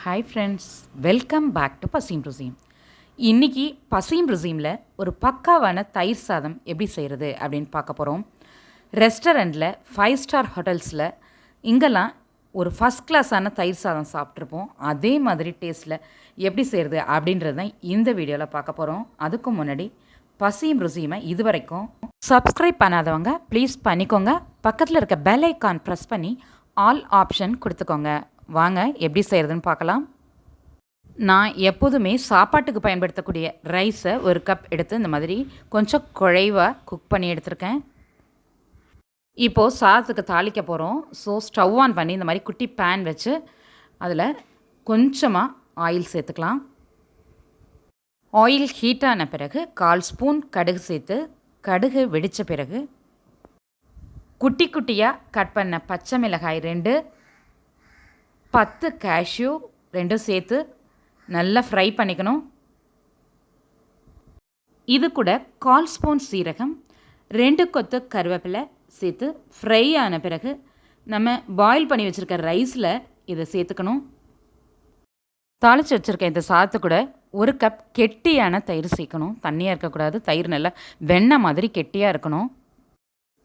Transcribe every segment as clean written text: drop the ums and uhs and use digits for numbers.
Hi friends, welcome back to பசீம் ருசீம். இன்றைக்கி பசீம் ருசீமில் ஒரு பக்காவான தயிர் சாதம் எப்படி செய்கிறது அப்படின்னு பார்க்க போகிறோம். ரெஸ்டாரண்ட்டில் 5 ஸ்டார் ஹோட்டல்ஸில் இங்கெல்லாம் ஒரு ஃபஸ்ட் கிளாஸான தயிர் சாதம் சாப்பிட்ருப்போம். அதே மாதிரி டேஸ்ட்டில் எப்படி செய்கிறது அப்படின்றது தான் இந்த வீடியோவில் பார்க்க போகிறோம். அதுக்கு முன்னாடி பசீம் ருசீமை இது வரைக்கும் சப்ஸ்கிரைப் பண்ணாதவங்க ப்ளீஸ் பண்ணிக்கோங்க. பக்கத்தில் இருக்க பெல் ஐக்கான் ப்ரெஸ் பண்ணி ஆல் ஆப்ஷன் கொடுத்துக்கோங்க. வாங்க எப்படி செய்கிறதுன்னு பார்க்கலாம். நான் எப்போதுமே சாப்பாட்டுக்கு பயன்படுத்தக்கூடிய ரைஸை ஒரு கப் எடுத்து இந்த மாதிரி கொஞ்சம் குழைவாக குக் பண்ணி எடுத்திருக்கேன். இப்போது சாதத்துக்கு தாளிக்க போகிறோம். ஸோ ஸ்டவ் ஆன் பண்ணி இந்த மாதிரி குட்டி பேன் வச்சு அதில் கொஞ்சமாக ஆயில் சேர்த்துக்கலாம். ஆயில் ஹீட்டான பிறகு 1/4 ஸ்பூன் கடுகு சேர்த்து கடுகு வெடித்த பிறகு குட்டி குட்டியாக கட் பண்ண பச்சை மிளகாய் 2, 10 கேஷ்யூ 2 சேர்த்து நல்லா ஃப்ரை பண்ணிக்கணும். இது கூட 1/4 ஸ்பூன் சீரகம், 2 கொத்து கருவேப்பிலை சேர்த்து ஃப்ரை ஆன பிறகு நம்ம பாயில் பண்ணி வச்சுருக்க ரைஸில் இதை சேர்த்துக்கணும். தாளித்து வச்சுருக்க இந்த சாதத்து கூட 1 கப் கெட்டியான தயிர் சேர்க்கணும். தண்ணியாக இருக்கக்கூடாது, தயிர் நல்லா வெண்ணெய் மாதிரி கெட்டியாக இருக்கணும்.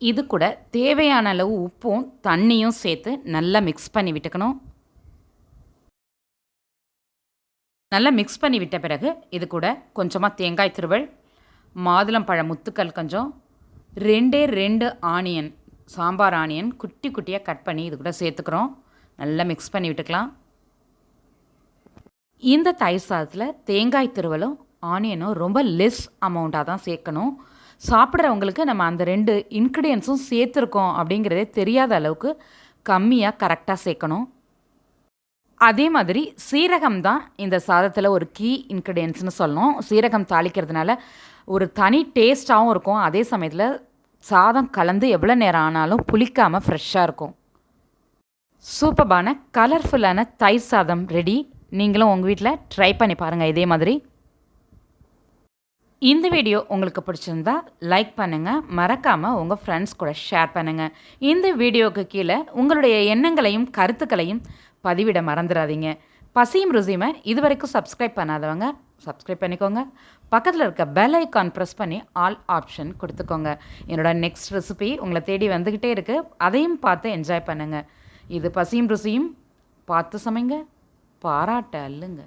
இது கூட தேவையான அளவு உப்பும் தண்ணியும் சேர்த்து நல்லா மிக்ஸ் பண்ணி விட்டுக்கணும். நல்லா மிக்ஸ் பண்ணி விட்ட பிறகு இது கூட கொஞ்சமாக தேங்காய் துருவல், மாதுளம்பழ முத்துக்கள் கொஞ்சம், 2 ஆனியன், சாம்பார் ஆனியன் குட்டி குட்டியாக கட் பண்ணி இது கூட சேர்த்துக்கிறோம். நல்லா மிக்ஸ் பண்ணி விட்டுக்கலாம். இந்த தயிர் சாதத்தில் தேங்காய் துருவலும் ஆனியனும் ரொம்ப லெஸ் அமௌண்ட்டாக தான் சேர்க்கணும். சாப்பிட்றவங்களுக்கு நம்ம அந்த 2 இன்க்ரீடியன்ஸும் சேர்த்துருக்கோம் அப்படிங்கிறதே தெரியாத அளவுக்கு கம்மியாக கரெக்டாக சேர்க்கணும். அதே மாதிரி சீரகம் தான் இந்த சாதத்தில் ஒரு கீ இன்க்ரீடியன்ட்ஸ்னு சொல்லணும். சீரகம் தாளிக்கிறதுனால ஒரு தனி டேஸ்ட்டாகவும் இருக்கும். அதே சமயத்தில் சாதம் கலந்து எவ்வளோ நேரம் ஆனாலும் புளிக்காமல் ஃப்ரெஷ்ஷாக இருக்கும். சூப்பரான கலர்ஃபுல்லான தயிர் சாதம் ரெடி. நீங்களும் உங்கள் வீட்டில் ட்ரை பண்ணி பாருங்கள் இதே மாதிரி. இந்த வீடியோ உங்களுக்கு பிடிச்சிருந்தா லைக் பண்ணுங்கள், மறக்காமல் உங்கள் ஃப்ரெண்ட்ஸ் கூட ஷேர் பண்ணுங்கள். இந்த வீடியோவுக்கு கீழே உங்களுடைய எண்ணங்களையும் கருத்துக்களையும் பதிவிட மறந்துடாதீங்க. பசீம் ருசீமை இது வரைக்கும் சப்ஸ்கிரைப் பண்ணாதவங்க சப்ஸ்கிரைப் பண்ணிக்கோங்க. பக்கத்தில் இருக்க பெல் ஐக்கான் ப்ரெஸ் பண்ணி ஆல் ஆப்ஷன் கொடுத்துக்கோங்க. என்னோட நெக்ஸ்ட் ரெசிபி உங்களை தேடி வந்துக்கிட்டே இருக்குது. அதையும் பார்த்து என்ஜாய் பண்ணுங்கள். இது பசீம் ருசீம். பார்த்து சமைங்க, பாராட்ட அல்லுங்க.